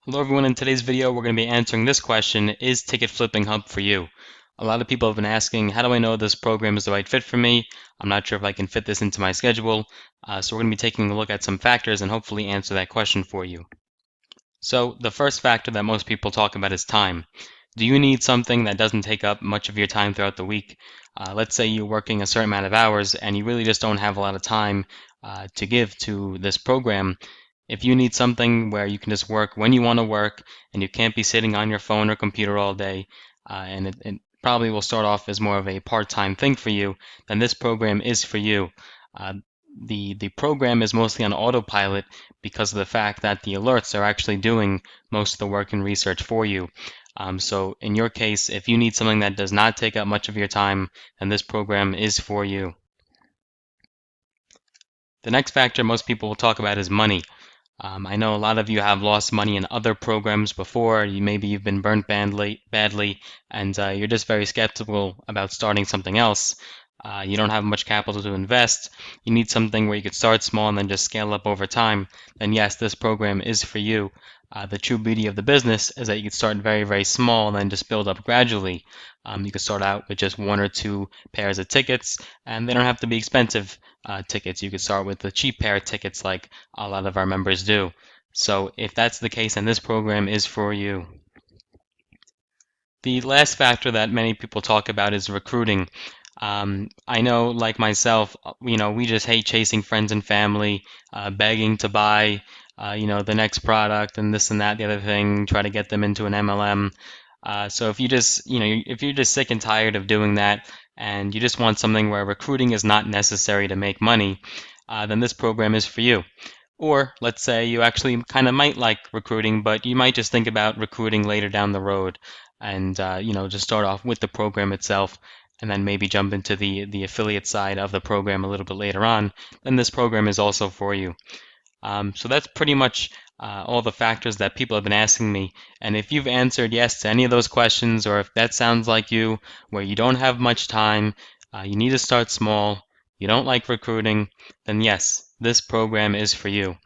Hello everyone, in today's video we're going to be answering this question: is Ticket Flipping Hub for you? A lot of people have been asking, how do I know this program is the right fit for me? I'm not sure if I can fit this into my schedule. So we're going to be taking a look at some factors and hopefully answer that question for you. So the first factor that most people talk about is time. Do you need something that doesn't take up much of your time throughout the week? Let's say you're working a certain amount of hours and you really just don't have a lot of time to give to this program. If you need something where you can just work when you want to work and you can't be sitting on your phone or computer all day, and it probably will start off as more of a part-time thing for you, then this program is for you. Uh, the program is mostly on autopilot because of the fact that the alerts are actually doing most of the work and research for you. So in your case, if you need something that does not take up much of your time, then this program is for you. The next factor most people will talk about is money. I know a lot of you have lost money in other programs before. Maybe you've been burnt badly, and you're just very skeptical about starting something else. You don't have much capital to invest. You need something where you could start small and then just scale up over time. Then yes, this program is for you. The true beauty of the business is that you can start very, very small and then just build up gradually. You can start out with just one or two pairs of tickets, and they don't have to be expensive tickets. You could start with the cheap pair of tickets like a lot of our members do. So if that's the case, then this program is for you. The last factor that many people talk about is recruiting. I know, like myself, we just hate chasing friends and family, begging to buy, the next product and this and that, the other thing, try to get them into an MLM. So if you're just sick and tired of doing that, and you just want something where recruiting is not necessary to make money, then this program is for you. Or let's say you actually kind of might like recruiting, but you might just think about recruiting later down the road, and just start off with the program itself, and then maybe jump into the affiliate side of the program a little bit later on. Then this program is also for you. So that's pretty much all the factors that people have been asking me. And if you've answered yes to any of those questions, or if that sounds like you, where you don't have much time, you need to start small, you don't like recruiting, then yes, this program is for you.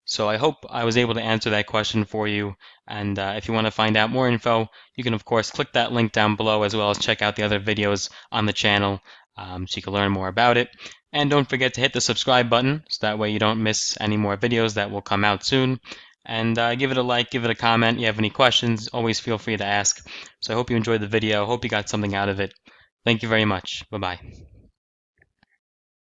So I hope I was able to answer that question for you. And if you want to find out more info, you can of course click that link down below, as well as check out the other videos on the channel, so you can learn more about it. And don't forget to hit the subscribe button so that way you don't miss any more videos that will come out soon. And give it a like, give it a comment. If you have any questions, always feel free to ask. So I hope you enjoyed the video. Hope you got something out of it. Thank you very much. Bye-bye.